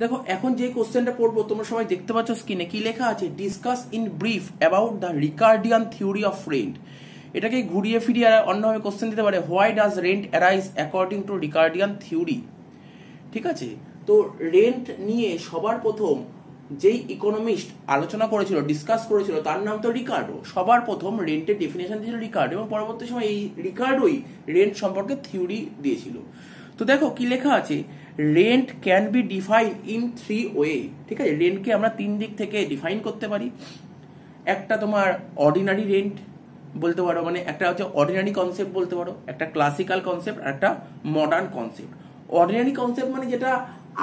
দেখো এখন যে কোশ্চেনটা পড়বো তোমরা সবাই দেখতে পাচ্ছ স্ক্রিনে কি লেখা আছে, discuss in brief about the Ricardian theory of rent. এটাকে ঘুরিয়ে ফিরিয়ে অন্যভাবে কোশ্চেন দিতে পারে, why does rent arise according to Ricardian theory. ঠিক আছে, তো রেন্ট নিয়ে সবার প্রথম যেই ইকোনমিস্ট আলোচনা করেছিল, ডিসকাস করেছিল, তার নাম তো রিকার্ডো। সবার প্রথম রেন্টের ডেফিনেশন দিয়েছিল রিকার্ডো, এবং পরবর্তী সময় এই রিকার্ডোই রেন্ট সম্পর্কে থিওরি দিয়েছিল। তো দেখো কি লেখা আছে, rent can be define in 3 way. ঠিক আছে, রেন্টকে আমরা 3 দিক থেকে ডিফাইন করতে পারি। একটা তোমার অর্ডিনারি রেন্ট বলতে পারো, মানে একটা হচ্ছে অর্ডিনারি কনসেপ্ট বলতে পারো, একটা ক্লাসিক্যাল কনসেপ্ট আর একটা মডার্ন কনসেপ্ট। অর্ডিনারি কনসেপ্ট মানে যেটা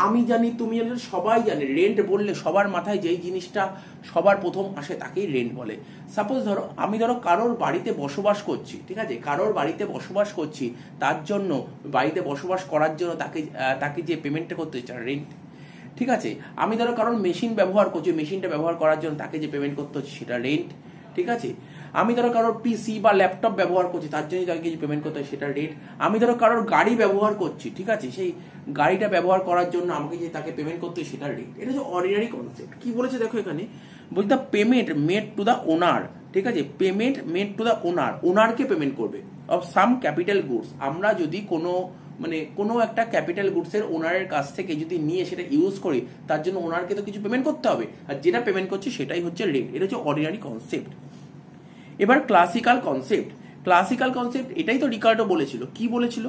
আমি জানি, তুমি জানি, সবাই জানে। রেন্ট বললে সবার মাথায় যেই জিনিসটা সবার প্রথম আসে তাকেই রেন্ট বলে। সাপোজ ধরো আমি কারোর বাড়িতে বসবাস করছি, ঠিক আছে, কারোর বাড়িতে বসবাস করছি, তার জন্য বাড়িতে বসবাস করার জন্য তাকে যে পেমেন্টটা করতে হচ্ছে রেন্ট। ঠিক আছে, আমি কারোর মেশিন ব্যবহার করছি, মেশিনটা ব্যবহার করার জন্য তাকে যে পেমেন্ট করতে হচ্ছে সেটা রেন্ট। ঠিক আছে, আমি কারোর পিসি বা ল্যাপটপ ব্যবহার করছি, তার জন্য তাকে যে পেমেন্ট করতে হয় সেটা রেন্ট। আমি কারোর গাড়ি ব্যবহার করছি, ঠিক আছে, সেই গাড়িটা ব্যবহার করার জন্য আমাকে যে তাকে পেমেন্ট করতে হয় সেটা রেন্ট। এটা হচ্ছে অর্ডিনারি কনসেপ্ট। কি বলেছে দেখো এখানে, বলতে payment made to the owner. ঠিক আছে, payment made to the owner, ওনারকে পেমেন্ট করবে অফ সাম ক্যাপিটাল গুডস। আমরা যদি কোনো একটা ক্যাপিটাল গুডসের ওনারের কাছ থেকে যদি নিয়ে সেটা ইউজ করি, তার জন্য ওনারকে তো কিছু পেমেন্ট করতে হবে, আর যেটা পেমেন্ট করছি সেটাই হচ্ছে রেন্ট। এটা হচ্ছে অর্ডিনারি কনসেপ্ট। এবার ক্লাসিক্যাল কনসেপ্ট। ক্লাসিক্যাল কনসেপ্ট এটাই তো রিকার্ডো বলেছিল। কি বলেছিল,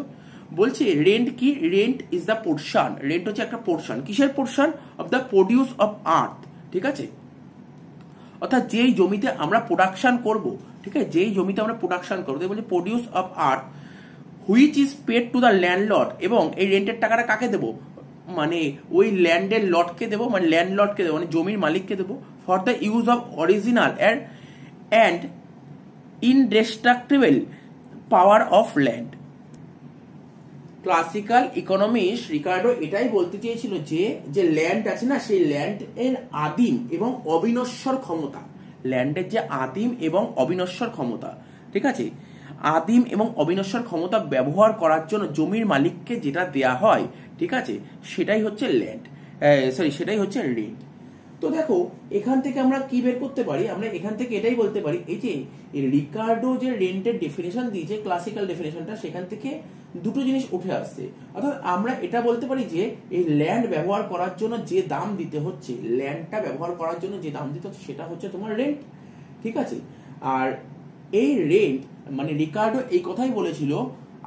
বলছে রেন্ট কি, rent is the portion. Rent হচ্ছে একটা পোর্শন। কিসের portion? Of the produce of আর্থ। ঠিক আছে, অর্থাৎ যেই জমিতে আমরা প্রোডাকশন করব, ঠিক আছে, যেই জমিতে আমরা প্রোডাকশন করবো, বলছে produce of earth which is paid to the landlord. এবং এই রেন্টের টাকাটা কাকে দেবো, মানে ওই ল্যান্ডের লটকে দেবো, মানে ল্যান্ডলর্ডকে দেবো, মানে জমির মালিককে দেবো, for the use of original and indestructible power of land. Classical economist Ricardo এটাই বলতে চেয়েছিল যে ল্যান্ড আছে না, সেই ল্যান্ড এর আদিম এবং অবিনশ্বর ক্ষমতা। ল্যান্ডের যে আদিম এবং অবিনশ্বর ক্ষমতা, ঠিক আছে, আদিম এবং অবিনশ্বর ক্ষমতা ব্যবহার করার জন্য জমির মালিককে যেটা দেয়া হয়, ঠিক আছে, সেটাই হচ্ছে ল্যান্ড, সেটাই হচ্ছে রেন্ট। তো দেখো এখান থেকে আমরা কি বের করতে পারি, আমরা এখান থেকে এটাই বলতে পারি, এই যে রিকার্ডো যে রেন্টের ডেফিনেশন দিয়েছে, ক্লাসিক্যাল ডেফিনেশনটা, সেখান থেকে দুটো জিনিস উঠে আসছে। অর্থাৎ আমরা এটা বলতে পারি যে এই ল্যান্ড ব্যবহার করার জন্য যে দাম দিতে হচ্ছে, ল্যান্ডটা ব্যবহার করার জন্য যে দাম দিতে হচ্ছে সেটা হচ্ছে তোমার রেন্ট। ঠিক আছে, আর এই রেন্ট মানে রিকার্ডো এই কথাই বলেছিল,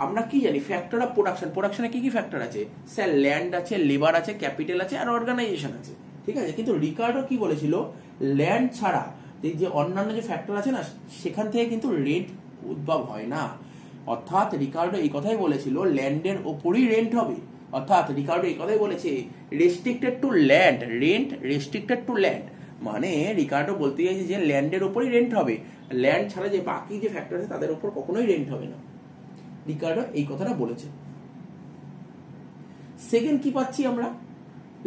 আমরা কি জানি ফ্যাক্টর অফ প্রোডাকশন। প্রোডাকশনে কি কি ফ্যাক্টর আছে, স্যার ল্যান্ড আছে, লেবার আছে, ক্যাপিটাল আছে, আর অর্গানাইজেশন আছে। ঠিক আছে, কিন্তু রিকার্ডো কি বলেছিল, ল্যান্ড ছাড়া যে অন্যান্য যে ফ্যাক্টর আছে না, সেখান থেকে কিন্তু রেন্ট উদ্ভব হয় না। অর্থাৎ রিকার্ডো এই কথাই বলেছিল ল্যান্ডের ওপরই রেন্ট হবে। অর্থাৎ রিকার্ডো এই কথাই বলেছে restricted to land, rent restricted to land, মানে রিকার্ডো বলতে চাইছে যে ল্যান্ডের ওপরই রেন্ট হবে, ল্যান্ড ছাড়া যে বাকি যে ফ্যাক্টর আছে তাদের উপর কখনোই রেন্ট হবে না। রিকার্ডো এই কথাটা বলেছে। সেকেন্ড কি পাচ্ছি আমরা,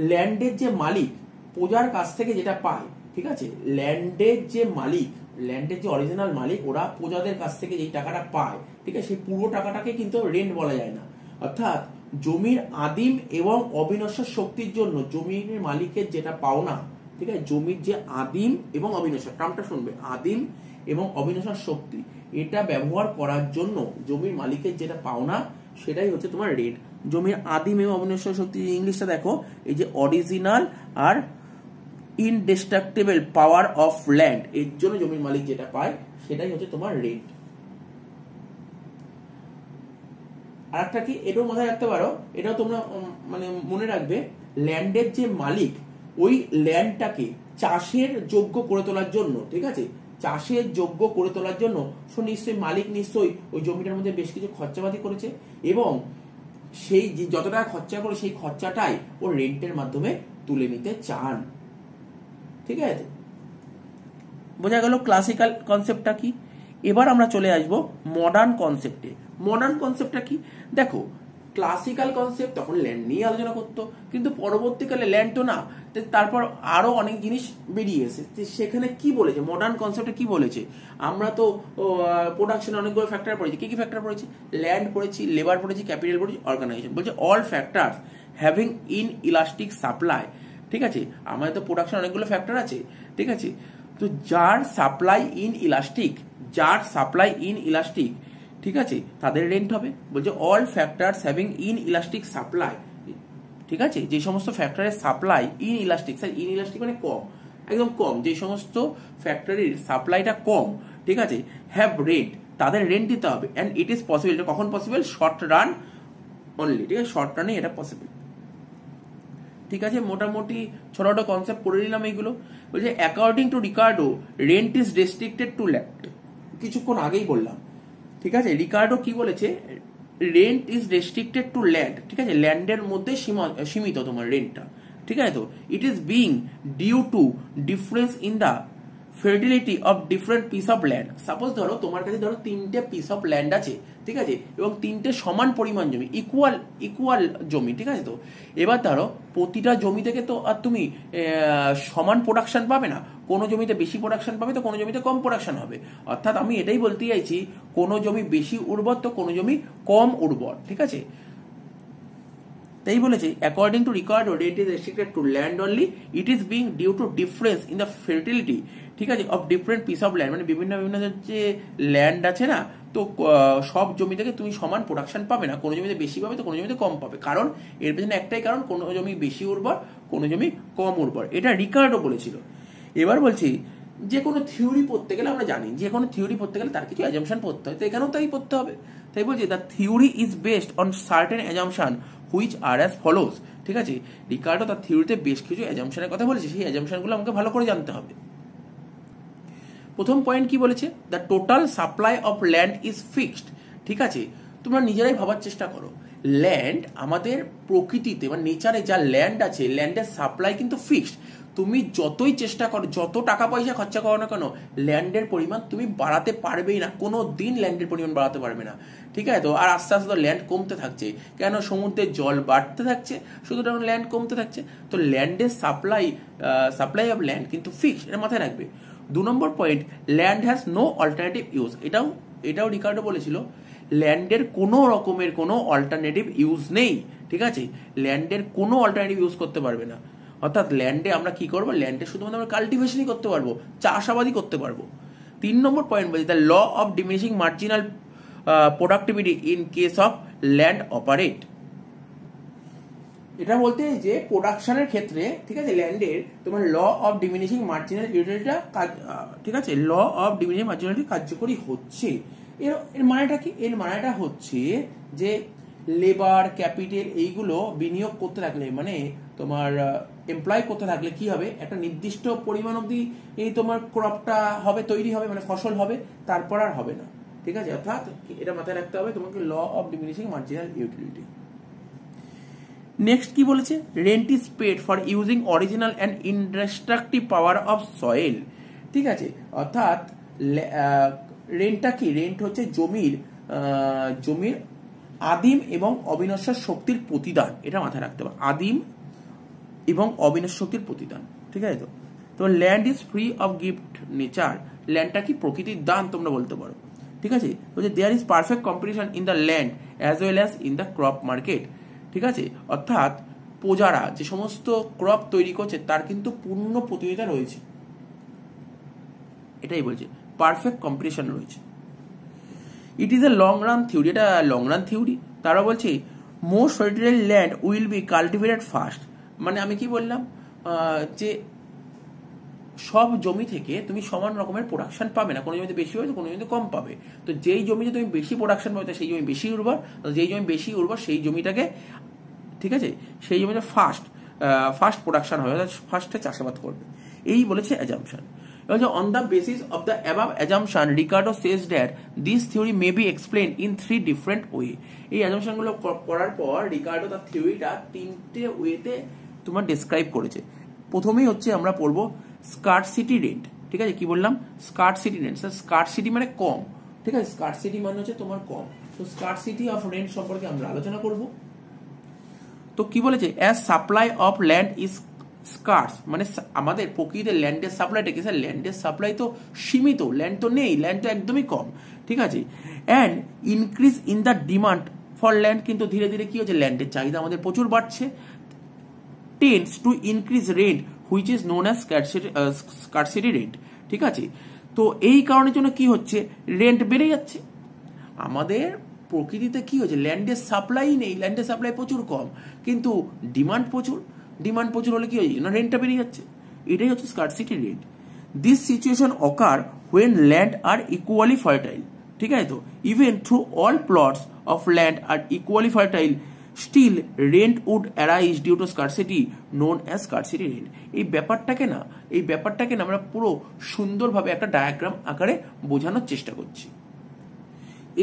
ল্যান্ডের যে মালিক প্রজার কাছ থেকে যেটা পায়, ঠিক আছে, ল্যান্ডের যে মালিক, ল্যান্ডের যে অরিজিনাল মালিক, ওরা প্রজাদের কাছ থেকে যেই টাকাটা পায়, ঠিক আছে, সেই পুরো টাকাটাকে কিন্তু রেন্ট বলা যায় না। অর্থাৎ জমির আদিম এবং অবিনশ্বর শক্তির জন্য জমির মালিকের যেটা পাওনা, ঠিক আছে, জমির যে আদিম এবং অবিনশ্বর, টার্মটা শুনবে, আদিম এবং অবিনশ্বর শক্তি, এটা ব্যবহার করার জন্য জমির মালিকের যেটা পাওনা সেটাই হচ্ছে তোমার রেন্ট। জমির আদিম এবং অবিনশ্বর শক্তি ইংলিশটা দেখো, এই যে অরিজিনাল আর ইনডেস্ট্রাক্টেবল পাওয়ার অফ ল্যান্ড, এর জন্য জমির মালিক যেটা পায় সেটাই হচ্ছে তোমার রেন্ট। আর একটা কি, এটাও মাথায় রাখতে পারো, এটাও তোমরা মানে মনে রাখবে, ল্যান্ডের যে মালিক ওই ল্যান্ডটাকে চাষের যোগ্য করে তোলার জন্য, ঠিক আছে, চাষের যোগ্য করে তোলার জন্য নিশ্চয়ই মালিক নিশ্চয়ই ওই জমিটার মধ্যে বেশ কিছু খরচাপাতি করেছে, এবং সেই যত টাকা খরচা করে সেই খরচাটাই ও রেন্টের মাধ্যমে তুলে নিতে চান। ঠিক আছে, বোঝা গেল ক্লাসিক্যাল কনসেপ্টটা কি। এবার আমরা চলে আসব মডার্ন কনসেপ্টে। মডার্ন কনসেপ্টটা কি, দেখো ক্লাসিক্যাল কনসেপ্ট তখন ল্যান্ড নিয়ে আলোচনা করতো, কিন্তু পরবর্তীকালে ল্যান্ড তো না, তারপর আরো অনেক জিনিস বেরিয়ে এসেছে। সেখানে কি বলেছে, মডার্ন কনসেপ্টে কি বলেছে, আমরা তো প্রোডাকশনে অনেকগুলো ফ্যাক্টর পড়েছি। কি কি ফ্যাক্টর পড়েছি, ল্যান্ড পড়েছি, লেবার পড়েছি, ক্যাপিটাল পড়েছি, অর্গানাইজেশন। বলছে all factors having in elastic supply ঠিক আছে, আমাদের তো প্রোডাকশন অনেকগুলো ফ্যাক্টর আছে, ঠিক আছে। তো যার সাপ্লাই ইন ইলাস্টিক, ঠিক আছে, তাদের রেন্ট হবে। বলছে all factors having in elastic supply, ঠিক আছে, যে সমস্ত ফ্যাক্টরের supply in elastic, sir in elastic মানে কম, একদম কম, যে সমস্ত ফ্যাক্টরির সাপ্লাইটা কম, ঠিক আছে, হ্যাভ রেন্ট, তাদের রেন্ট দিতে হবে। অ্যান্ড ইট ইজ পসিবল, এটা কখন পসিবল? শর্ট রান অনলি, ঠিক আছে, শর্ট রানে এটা পসিবল। ঠিক আছে, মোটামুটি ছোট কনসেপ্ট পড়ে নিলাম এইগুলো। বলছে according to Ricardo rent is restricted to land, কিছুক্ষণ আগেই বললাম, ঠিক আছে। রিকার্ডো কি বলেছে? Rent is restricted to land, ঠিক আছে, ল্যান্ডের মধ্যে সীমিত তোমার রেন্টটা, ঠিক আছে। তো it is being due to difference in the fertility of different piece of land. Suppose ধরো তোমার কাছে ধরো 3টে পিস অফ ল্যান্ড আছে, ঠিক আছে, এবং 3টে সমান পরিমাণ জমি, ইকুয়াল জমি, ঠিক আছে। তো এবার ধরো প্রতিটা জমি থেকে তো আর তুমি সমান প্রোডাকশন পাবে না, কোনো জমিতে বেশি প্রোডাকশন পাবে তো কোনো জমিতে কম প্রোডাকশন হবে। অর্থাৎ আমি এটাই বলতে চাইছি, কোনো জমি বেশি উর্বর তো কোনো জমি কম উর্বর, ঠিক আছে। তাই বলেছে according to Ricardo rent is restricted to land only, it is being due to difference in the fertility, ঠিক আছে, of different piece of land, মানে বিভিন্ন যে ল্যান্ড আছে না, তো সব জমি থেকে তুমি সমান প্রোডাকশন পাবে না, কোনো জমিতে বেশি পাবে তো কোনো জমিতে কম পাবে। কারণ এর পেছনে একটাই কারণ, কোনো জমি বেশি উর্বর কোনো জমি কম উর্বর, এটা রিকার্ডো বলেছিল। এবার বলছি যে কোনো থিওরি পড়তে গেলে আমরা জানি যে কোনো থিওরি পড়তে গেলে তার কিছু অ্যাজাম্পশন পড়তে হয়, তো এখানেও তাই পড়তে হবে। তাই বলছি the theory is based on certain assumption which are as follows, ঠিক আছে। রিকার্ডো তার থিওরিতে বেশ কিছু অ্যাজাম্পশনের কথা বলেছে, সেই অ্যাজাম্পশনগুলো আমাকে ভালো করে জানতে হবে। প্রথম পয়েন্ট কি বলেছে? The total supply of land is fixed, ঠিক আছে। তোমরা নিজেরাই ভাবার চেষ্টা করো, ল্যান্ড আমাদের প্রকৃতিতে বা নেচারে যা ল্যান্ড আছে, ল্যান্ডের সাপ্লাই কিন্তু ফিক্সড। তুমি যতই চেষ্টা করো, যত টাকা পয়সা খরচা করো না কেন, ল্যান্ডের পরিমাণ তুমি বাড়াতে পারবেই না, কোনো দিন ল্যান্ডের পরিমাণ বাড়াতে পারবে না, ঠিক আছে। তো আর আস্তে আস্তে তো ল্যান্ড কমতে থাকছে, কেন? সমুদ্রের জল বাড়তে থাকছে, সুতরাং ল্যান্ড কমতে থাকছে। তো ল্যান্ডের সাপ্লাই অফ ল্যান্ড কিন্তু ফিক্সড, এটা মাথায় রাখবে। 2 number point, land has no alternative use, এটাও রিকার্ডো বলেছিল, ল্যান্ডের কোনো রকমের কোনো অল্টারনেটিভ ইউজ নেই, ঠিক আছে। ল্যান্ডের কোনো অল্টারনেটিভ ইউজ করতে পারবে না, অর্থাৎ ল্যান্ডে আমরা কি করবো? ল্যান্ডে শুধুমাত্র আমরা কাল্টিভেশনই করতে পারবো, চাষাবাদই করতে পারবো। 3 নম্বর পয়েন্ট বলছে the law of diminishing marginal productivity in case of land operate. এটা বলতে যে প্রোডাকশনের ক্ষেত্রে, ঠিক আছে, ল্যান্ডের তোমার ল অফ ডিমিনিশিং মার্জিনাল ইউটিলিটিটা, ঠিক আছে, ল অফ ডিমিনিশিং মার্জিনালিটি কার্যকরী হচ্ছে। এর মানেটা কি? এর মানেটা হচ্ছে যে লেবার ক্যাপিটাল এইগুলো বিনিয়োগ করতে থাকলে, মানে তোমার এমপ্লয় করতে থাকলে কি হবে? একটা নির্দিষ্ট পরিমাণ অবধি এই তোমার ক্রপটা হবে, তৈরি হবে, মানে ফসল হবে, তারপর আর হবে না, ঠিক আছে। অর্থাৎ এটা মাথায় রাখতে হবে তোমাকে, law of diminishing marginal utility. Next কি বলেছে? Rent is paid for using original and indestructive power of soil, ঠিক আছে। অর্থাৎ রেন্টটা কি? রেন্ট হচ্ছে জমির আদিম এবং অবিনশ্বর শক্তির প্রতিদান, এটা মাথায় রাখতে হবে, আদিম এবং অবিনশ্বর শক্তির প্রতিদান, ঠিক আছে। তো land is free of gift nature, ল্যান্ডটা কি? প্রকৃতির দান তোমরা বলতে পারো, ঠিক আছে। বলছে there is perfect competition in the land as well as in the crop market, ঠিক আছে। অর্থাৎ প্রজারা যে সমস্ত ক্রপ তৈরি করছে তার কিন্তু পূর্ণ প্রতিযোগিতা রয়েছে, এটাই বলছে, পারফেক্ট কম্পিটিশন রয়েছে। It is a long run theory, এটা লং রান থিওরি। তারা বলছে most fertile land will be cultivated first, মানে আমি কি বললাম যে সব জমি থেকে তুমি সমান রকমের প্রোডাকশন পাবে না, কোনো জমিতে বেশি হবে তো কোনো জমিতে কম পাবে। তো যেই জমিতে তুমি বেশি প্রোডাকশন পাবে সেই জমি বেশি উর্বর, যেই জমি বেশি উর্বর সেই জমিটাকে, ঠিক আছে, সেই জমিতে ফার্স্ট প্রোডাকশন হবে, ফার্স্টে চাষাবাদ করবে, এই বলেছে assumption. On the basis of the above assumption, Ricardo says that this theory may be explained in 3 different way. এই অ্যাজাম্পশনগুলো করার পর রিকার্ডো তার থিওরিটা 3টে ওয়েতে তোমার ডেসক্রাইব করেছে। প্রথমেই হচ্ছে আমরা পড়বো স্কার্সিটি রেন্ট, ঠিক আছে। কি বললাম? স্কার্সিটি রেন্ট, স্কার্সিটি মানে কম, ঠিক আছে, স্কার্সিটি মানে হচ্ছে তোমার কম। তো স্কার্সিটি অফ রেন্ট সম্পর্কে আমরা আলোচনা করব। তো কি বলেছে? As supply of land is স্কার্স, মানে আমাদের প্রকৃতিতে ল্যান্ডের সাপ্লাইটা কি? স্যার ল্যান্ডের সাপ্লাই তো সীমিত, ল্যান্ড তো নেই, ল্যান্ড তো একদমই কম, ঠিক আছে। And increase in the demand for land, কিন্তু ধীরে ধীরে কি হচ্ছে? ল্যান্ডের চাহিদা আমাদের প্রচুর বাড়ছে, tends to increase rent which is known as scarcity rent. ঠিক আছে, তো এই কারণের জন্য কি হচ্ছে, রেন্ট বেড়ে যাচ্ছে। আমাদের প্রকৃতিতে কি হচ্ছে, ল্যান্ডের সাপ্লাই নেই, ল্যান্ডের সাপ্লাই প্রচুর কম, কিন্তু ডিমান্ড প্রচুর, ডিমান্ড প্রচুর হলে কি হচ্ছে না, রেন্টটা বেড়ে যাচ্ছে। এটাই হচ্ছে scarcity rent. This situation occur when land are equally fertile. ঠিক আছে, তো even through all plots of land are equally fertile still rent would arise due to scarcity known as scarcity rent. এই ব্যাপারটাকে না আমরা পুরো সুন্দরভাবে একটা ডায়াগ্রাম আকারে বোঝানোর চেষ্টা করছি।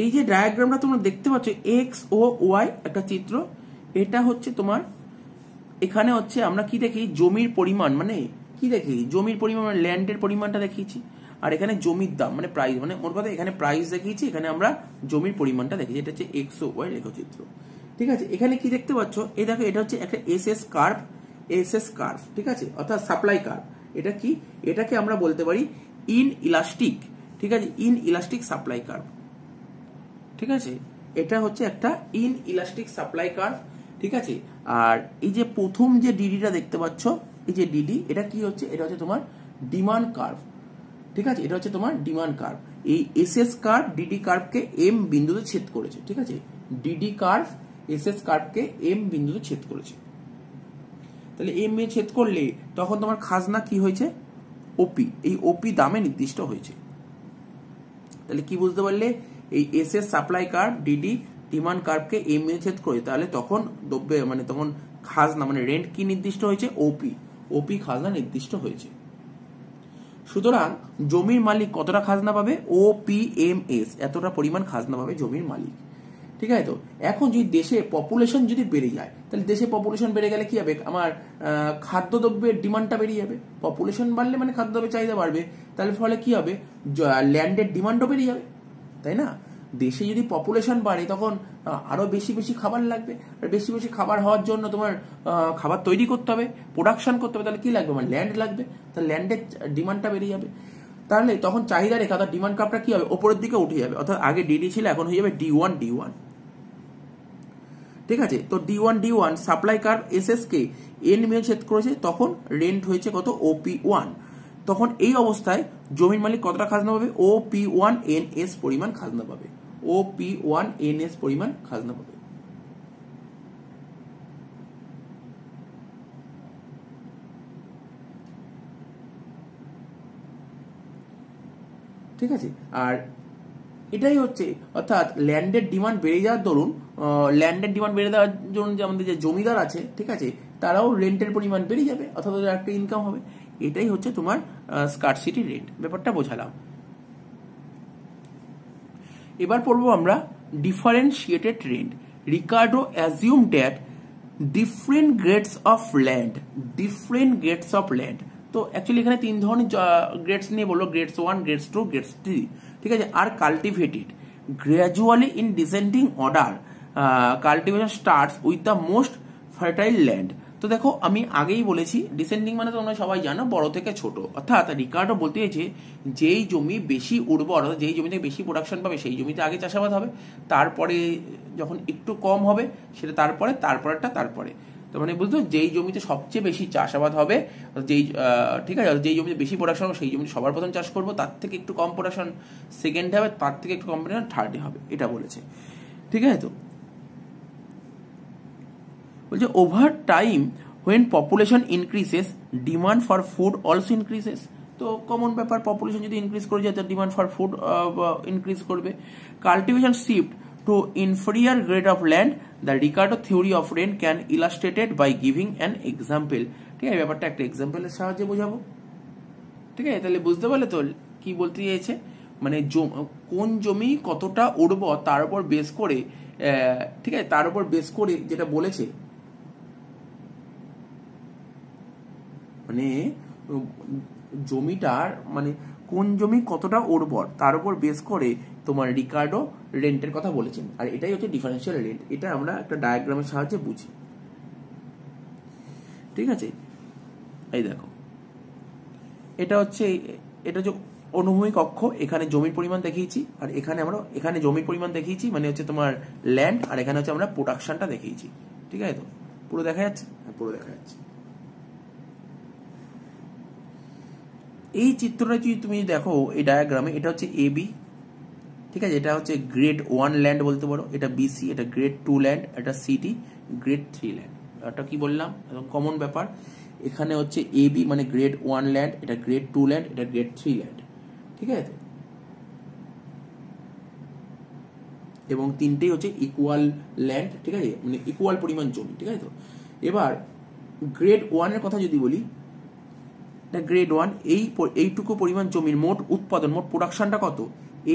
এই যে ডায়াগ্রামটা তোমরা দেখতে পাচ্ছ, এক্স ও ওয়াই একটা চিত্র, এটা হচ্ছে তোমার, এখানে হচ্ছে আমরা কি দেখি, জমির পরিমাণ, মানে কি দেখি, জমির পরিমাণ মানে ল্যান্ডের পরিমাণটা দেখিয়েছি, আর এখানে জমির দাম মানে প্রাইস, মানে মোট কথা এখানে প্রাইস দেখিয়েছি, এখানে আমরা জমির পরিমাণটা দেখেছি। এটা হচ্ছে এক্স ও ওয়াই লেখচিত্র। ঠিক আছে, এখানে কি দেখতে পাচ্ছ, এই দেখো এটা হচ্ছে একটা এসএস কার্ভ, ঠিক আছে, অর্থাৎ সাপ্লাই কার্ভ। এটা কি, এটাকে আমরা বলতে পারি ইন ইলাস্টিক, ঠিক আছে, ইন ইলাস্টিক সাপ্লাই কার্ভ। ঠিক আছে, এটা হচ্ছে একটা ইন ইলাস্টিক সাপ্লাই কার্ভ। ঠিক আছে, আর এই যে প্রথম যে ডিডিটা দেখতে পাচ্ছ, এই যে ডিডি, এটা কি হচ্ছে, এটা হচ্ছে তোমার ডিমান্ড কার্ভ। ঠিক আছে, এটা হচ্ছে তোমার ডিমান্ড কার্ভ। এই এসএস কার্ভ ডিডি কার্ভকে এম বিন্দুতে ছেদ করেছে। ঠিক আছে, ডিডি কার্ভ এসএস কার্ভকে এম বিন্দুতে ছেদ করেছে। তাহলে এম এ ছেদ করলে তখন তোমার খাজনা কি হয়েছে, ওপি, এই ওপি দামে নির্দিষ্ট হয়েছে। তাহলে কি বুঝতে পারলে, এই SS supply curve DD demand কার্ভকে এম এ ছেদ করে, তাহলে তখন দ্রব্যে মানে তখন খাজনা মানে রেন্ট কি নির্দিষ্ট হয়েছে, ওপি খাজনা নির্দিষ্ট হয়েছে। সুতরাং জমির মালিক কতটা খাজনা পাবে, OPMS, এতটা পরিমাণ খাজনা পাবে জমির মালিক। ঠিক আছে, তো এখন যদি দেশে পপুলেশন যদি বেড়ে যায়, তাহলে দেশে পপুলেশন বেড়ে গেলে কি হবে, আমার খাদ্যদ্রব্যের ডিমান্ডটা বেড়ে যাবে। পপুলেশন বাড়লে মানে খাদ্যদ্রব্যের চাহিদা বাড়বে, তাহলে ফলে কি হবে, ল্যান্ডের ডিমান্ডও বেড়ে যাবে, তাই না? দেশে যদি পপুলেশন বাড়ে তখন আরো বেশি বেশি খাবার লাগবে, আর বেশি বেশি খাবার হওয়ার জন্য তোমার খাবার তৈরি করতে হবে, প্রোডাকশন করতে হবে, তাহলে কি লাগবে, মানে ল্যান্ড লাগবে, তাহলে ল্যান্ডের ডিমান্ডটা বেড়ে যাবে। তাহলে তখন চাহিদা রেখা অর্থাৎ ডিমান্ড কার্ভটা কি হবে, ওপরের দিকে উঠে যাবে, অর্থাৎ আগে ডিডি ছিল এখন হয়ে যাবে D1। ঠিক আছে, তো D1 supply curve SS K N মিলে ছেদ করেছে, তখন রেন্ট হয়েছে কত, OP1। তখন এই অবস্থায় জমির মালিক কতটা খাজনা পাবে, OP1NS পরিমাণ খাজনা পাবে, OP1NS পরিমাণ খাজনা পাবে। ঠিক আছে, আর এটাই হচ্ছে, অর্থাৎ ল্যান্ডের ডিমান্ড বেড়ে যাওয়ার দরুন, ল্যান্ডের ডিমান্ড বেড়ে দেওয়ার জন্য যে আমাদের যে জমিদার আছে, ঠিক আছে, তারাও রেন্টের পরিমাণ বেড়ে যাবে, অর্থাৎ ওদের একটা ইনকাম হবে। এটাই হচ্ছে তোমার স্কারসিটি রেন্ট, ব্যাপারটা বোঝালাম। এবার পড়বো আমরা differentiated rent. Ricardo assume that different grades of land, তো অ্যাকচুয়ালি এখানে তিন ধরনের গ্রেডস নিয়ে বললো, গ্রেডস 1, গ্রেডস 2, গ্রেডস 3। ঠিক আছে, আর cultivated gradually in descending order, cultivation starts with the most fertile land. তো দেখো আমি আগেই বলেছি, ডিসেন্ডিং মানে তোমরা সবাই জানো বড় থেকে ছোট, অর্থাৎ রিকার্ডো বলতে চাইছে যেই জমি বেশি উর্বর, অর্থাৎ যেই জমিতে বেশি প্রোডাকশন পাবে সেই জমিতে আগে চাষাবাদ হবে, তারপরে যখন একটু কম হবে সেটা তারপরে, তো মানে বুঝতো, যেই জমিতে সবচেয়ে বেশি চাষাবাদ হবে, যেই ঠিক আছে, যেই জমিতে বেশি প্রোডাকশন হবে সেই জমিতে সবার প্রথম চাষ করবো, তার থেকে একটু কম প্রোডাকশন সেকেন্ডে হবে, তার থেকে একটু কম প্রোডাকশন থার্ডে হবে, এটা বলেছে। ঠিক আছে, তো বলছে over time when population increases demand for food also increases. তো কমন ব্যাপার, পপুলেশন যদি ইনক্রিজ করে যায় তো ডিমান্ড ফর ফুড ইনক্রিজ করবে। Cultivation shift to inferior grade of land, the Ricardo theory of rent can illustrated by giving an example. ঠিক আছে, ব্যাপারটা একটা এক্সাম্পলের সাহায্যে বোঝাবো। ঠিক আছে, তাহলে বুঝতে পারলে তো কি বলতে চাইছে, মানে কোন জমি কতটা উর্বর তার উপর বেস করে, ঠিক আছে, তার উপর বেস করে যেটা বলেছে, মানে জমিটার মানে কোন জমি কতটা উর্বর তার উপর বেস করে তোমার রিকার্ডো রেন্টের কথা বলেছেন, আর এটাই হচ্ছে ডিফারেন্সিয়াল রেন্ট। এটা আমরা একটা ডায়াগ্রামের সাহায্যে বুঝি। ঠিক আছে, এই দেখো এটা হচ্ছে অনুভূমিক অক্ষ, এখানে জমির পরিমাণ দেখিয়েছি, আর এখানে জমির পরিমাণ দেখিয়েছি মানে হচ্ছে তোমার ল্যান্ড, আর এখানে হচ্ছে আমরা প্রোডাকশনটা দেখিয়েছি। ঠিক আছে, তো পুরো দেখা যাচ্ছে, পুরো দেখা যাচ্ছে। এই চিত্রটা যদি তুমি দেখো এই ডায়াগ্রামে, এটা হচ্ছে এবি, ঠিক আছে, এটা হচ্ছে গ্রেড 1 ল্যান্ড বলতে পারো, এটা বিসি, এটা গ্রেড 2 ল্যান্ড, এটা সিটি গ্রেড 3 ল্যান্ড। এটা কি বললাম, একদম কমন ব্যাপার। এখানে হচ্ছে এবি মানে গ্রেড 1 ল্যান্ড, এটা গ্রেড 2 ল্যান্ড, এটা গ্রেড 3 ল্যান্ড, ঠিক আছে, এবং তিনটেই হচ্ছে ইকুয়াল ল্যান্ড, ঠিক আছে, মানে ইকুয়াল পরিমাণ জমি, ঠিক আছে। তো এবার গ্রেড 1 এর কথা যদি বলি, গ্রেড 1 এইটুকু পরিমাণ জমির মোট উৎপাদন, মোট প্রোডাকশনটা কত,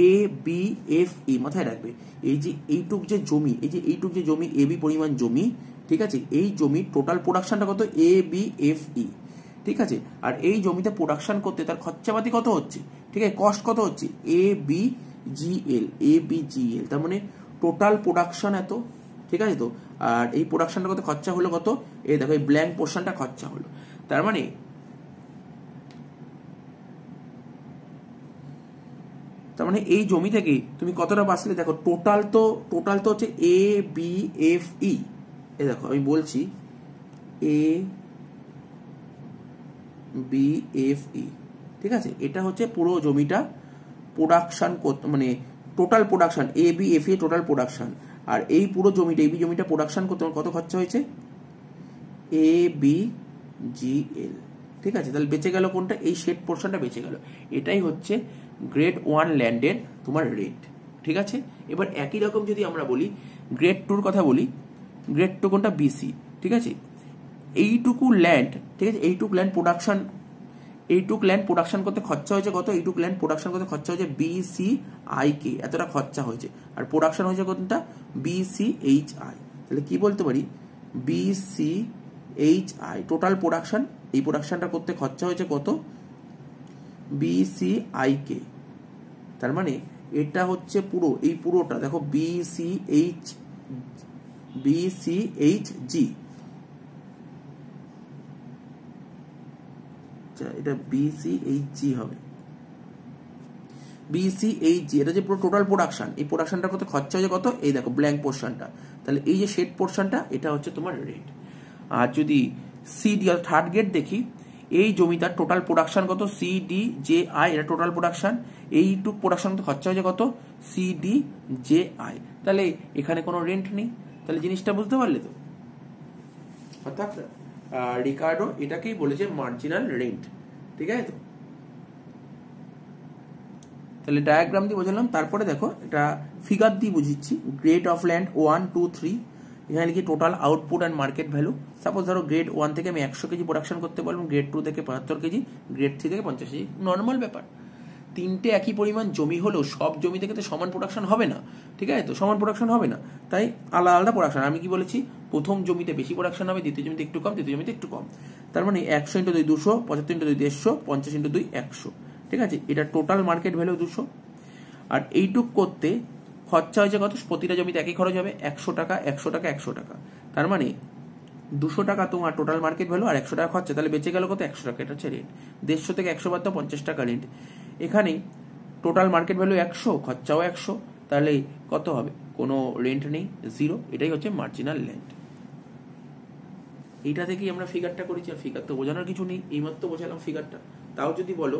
এ বি এফ ই, মাথায় রাখবে। এই যে এইটুক যে জমি, এই যে এইটুক যে জমি এ বি পরিমাণ জমি, ঠিক আছে, এই জমির টোটাল প্রোডাকশনটা কত, এ বি এফ ই, ঠিক আছে। আর এই জমিতে প্রোডাকশন করতে তার খরচাপাতি কত হচ্ছে, ঠিক আছে, কস্ট কত হচ্ছে, A B G L, A B জি এল, তার মানে টোটাল প্রোডাকশন এত, ঠিক আছে। তো আর এই প্রোডাকশনটা কত, খরচা হলো কত, এই দেখো এই ব্ল্যাঙ্ক পোর্শনটা খরচা হলো। তার মানে এই জমি থেকে তুমি কতটা বাঁচলে দেখো, টোটাল তো হচ্ছে এ বি এফ ই, এই দেখো আমি বলছি এ বি এফ ই, ঠিক আছে, এটা হচ্ছে পুরো জমিটা প্রোডাকশন মানে total production, A B F E total production. আর এই পুরো জমিটা, এই বি জমিটা প্রোডাকশন করতে কত খরচা হয়েছে, এ বি জি এল, ঠিক আছে। তাহলে বেঁচে গেল কোনটা, এই শেড পোর্শনটা বেঁচে গেল। এটাই হচ্ছে গ্রেড 1 ল্যান্ডের তোমার রেট, ঠিক আছে। এবার একই রকম যদি আমরা বলি গ্রেড 2 কথা বলি, গ্রেড 2 কোনটা, বিসি, ঠিক আছে। এইটুকু ল্যান্ড, ঠিক আছে, এইটুক ল্যান্ড প্রোডাকশন করতে খরচা হয়েছে কত, এইটুক ল্যান্ড প্রোডাকশন করতে খরচা হয়েছে বিসি আই কে, এতটা খরচা হয়েছে। আর প্রোডাকশন হয়েছে কোনটা, বিসি এইচ আই। তাহলে কি বলতে পারি, BC H I total production, এই প্রোডাকশনটা করতে খরচা হয়েছে কত, বিসি আই কে। তার মানে এটা হচ্ছে পুরো, এই পুরোটা দেখো বিসি এইচ জি, এটা বিসি এইচ জি হবে, বিসি এইচ জি, এটা যে পুরো টোটাল প্রোডাকশন, এই প্রোডাকশনটা কত খরচা হয়েছে কত, এই দেখো ব্ল্যাঙ্ক পোর্শনটা। তাহলে এই যে শেড পোর্শনটা, এটা হচ্ছে তোমার রেট। আর যদি সি ডি থার্ড গ্রেড দেখি, এই জমিটার টোটাল প্রোডাকশন কত, সি ডি জে আই, এটা টোটাল প্রোডাকশন, এইটুক প্রোডাকশন তো খরচা হয়েছে কত, সি ডি জে আই। তাহলে এখানে কোনো রেন্ট নেই। তাহলে জিনিসটা বুঝতে পারলে তো, অর্থাৎ রিকার্ডো এটাকেই বলেছে মার্জিনাল রেন্ট, ঠিক আছে। তো তাহলে ডায়াগ্রাম দিয়ে বোঝালাম। তারপরে দেখো এটা ফিগার দিয়ে বুঝিচ্ছি, গ্রেড অফ ল্যান্ড 1 2 3, এখানে লিখি total output and market value. Suppose ধরো গ্রেড 1 থেকে আমি 100 কেজি প্রোডাকশন করতে পারলাম, গ্রেড 2 থেকে 75 কেজি, গ্রেড 3 থেকে 50 কেজি, নর্মাল ব্যাপার। তিনটে একই পরিমাণ জমি হলেও সব জমি থেকে তো সমান প্রোডাকশন হবে না, ঠিক আছে, তো সমান প্রোডাকশন হবে না, তাই আলাদা আলাদা প্রোডাকশন। আমি কি বলেছি, প্রথম জমিতে বেশি প্রোডাকশন হবে, দ্বিতীয় জমিতে একটু কম, তৃতীয় জমিতে একটু কম। তার মানে 100 ইন্টু 2 200, 75 ইন্টু 2 150, 50 ইন্টু 2 100, ঠিক আছে। এটা টোটাল মার্কেট ভ্যালু 200। আর এইটুক করতে খরচা হয়েছে কত, প্রতিটা জমিতে একই খরচ হবে, 100 টাকা 100 টাকা 100 টাকা। তার মানে 200 টাকা তোমার টোটাল মার্কেট ভ্যালু, আর 100 টাকা খরচা, তাহলে বেঁচে গেল কত, 100 টাকা। এটা হচ্ছে রেট। 150 থেকে 100 বাদ দাও, 50 টাকা রেট। এখানে টোটাল মার্কেট ভ্যালু 100, খরচাও 100, তাহলে কত হবে, কোনো রেন্ট নেই, জিরো। এটাই হচ্ছে মার্জিনাল ল্যান্ড। এইটা থেকেই আমরা ফিগারটা করেছি। আর ফিগার তো বোঝানোর কিছু নেই, এইমাত্র বোঝালাম ফিগারটা। তাও যদি বলো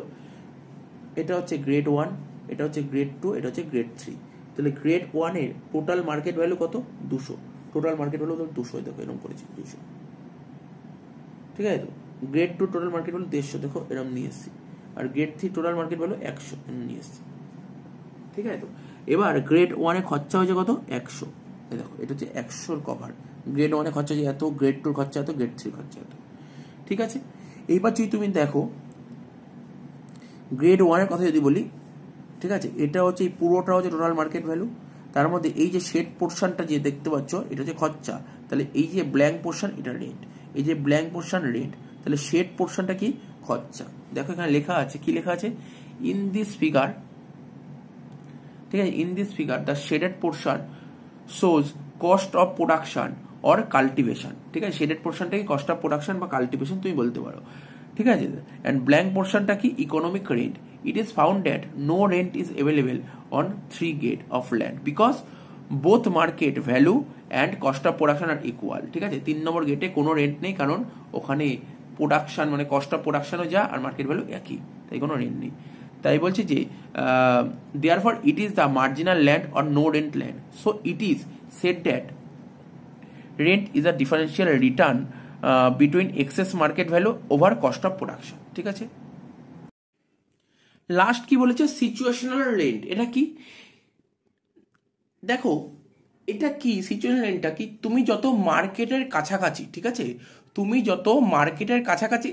এটা হচ্ছে গ্রেড 1, এটা হচ্ছে গ্রেড 2, এটা হচ্ছে গ্রেড 3, তাহলে গ্রেড 1 এর টোটাল মার্কেট ভ্যালু কত, 200, টোটাল মার্কেট ভ্যালু 200, দেখো এরকম করেছি 200, ঠিক আছে। তো গ্রেড 2 টোটাল মার্কেট ভ্যালু 150, দেখো এরকম নিয়ে এসেছি। আর গ্রেড 3 টোটাল মার্কেট ভ্যালু 100 নিয়ে এসেছি, ঠিক আছে। তো এবার গ্রেড 1 এ খরচা হয়েছে কত, 100, দেখো এটা হচ্ছে 100 কভার। গ্রেড 1 এ খরচা হয়েছে এত, গ্রেড 2 খরচা এত, গ্রেড 3 খরচা এত, ঠিক আছে। এইবার যদি তুমি দেখো গ্রেড 1 এর কথা যদি বলি, ঠিক আছে, এটা হচ্ছে এই পুরোটা হচ্ছে টোটাল মার্কেট ভ্যালু। তার মধ্যে এই যে শেড পোর্শনটা যে দেখতে পাচ্ছ, এটা হচ্ছে খরচা। তাহলে এই যে ব্ল্যাঙ্ক পোর্শন, এটা রেট, এই যে ব্ল্যাঙ্ক পোর্শন রেট, তাহলে শেড পোর্শনটা কি, খরচা। দেখো এখানে লেখা আছে, কি লেখা আছে, ইন দিস ফিগার, ঠিক আছে, in this figure the shaded portion shows cost of production or cultivation, ঠিক আছে। শেডেড পোর্শনটাকে কস্ট অফ প্রোডাকশন বা কাল্টিভেশন তুমি বলতে পারো, ঠিক আছে। অ্যান্ড ব্ল্যাঙ্ক পোর্শনটা কি, economic rent. It is found that no rent is available on 3 grade of land because both market value and cost of production are equal, ঠিক আছে। 3 নম্বর গেটে কোনো রেন্ট নেই, কারণ ওখানে প্রোডাকশন মানে কস্ট অফ প্রোডাকশনও যা আর মার্কেট ভ্যালু একই, তাই কোনো রেন্ট নেই। তাই বলছে যে therefore it is the marginal land or no rent land, so it is said that rent is a differential return between excess market value over cost of production. ঠিক আছে, last কি বলেছে, সিচুয়েশনাল রেন্ট। এটা কি দেখো, এটা কি situational রেন্টটা কি, তুমি যত মার্কেটের কাছাকাছি, ঠিক আছে, তুমি যত মার্কেটের কাছাকাছি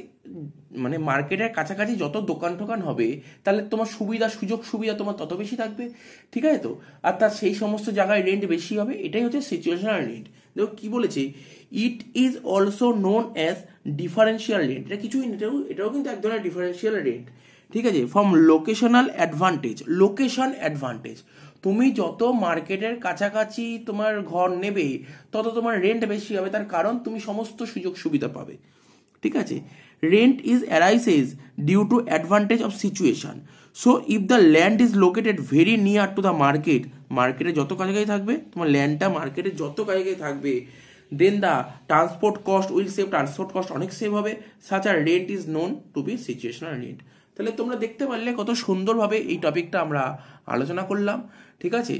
মানে মার্কেটের কাছাকাছি যত দোকান টোকান হবে, তাহলে তোমার সুবিধা সুযোগ সুবিধা তোমার তত বেশি থাকবে, ঠিক আছে তো, আর তার সেই সমস্ত জায়গায় রেন্ট বেশি হবে, এটাই হচ্ছে সিচুয়েশনাল রেন্ট। দেখো কি বলেছে, it is also known as differential rent. এটা কিছুই না, এটাও কিন্তু এক ধরনের ডিফারেন্সিয়াল রেন্ট, ঠিক আছে, from locational advantage. Location advantage, তুমি যত মার্কেটের কাছাকাছি তোমার ঘর নেবে তত তোমার রেন্ট বেশি হবে, তার কারণ তুমি সমস্ত সুযোগ সুবিধা পাবে, ঠিক আছে। Rent is arises due to advantage of situation, so if the land is located very near to the market, মার্কেটে যত কাছাকাছি থাকবে তোমার ল্যান্ডটা, মার্কেটে যত কাছাকাছি থাকবে, then the transport cost will save, transport cost অনেক সেভ হবে, such are rent is known to be situational rent. তাহলে তোমরা দেখতে পারলে কত সুন্দরভাবে এই টপিকটা আমরা আলোচনা করলাম, ঠিক আছে।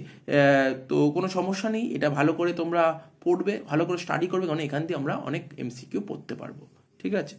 তো কোনো সমস্যা নেই, এটা ভালো করে তোমরা পড়বে, ভালো করে স্টাডি করবে, কারণ এখান থেকে আমরা অনেক এমসিকিউ পড়তে পারবো, ঠিক আছে।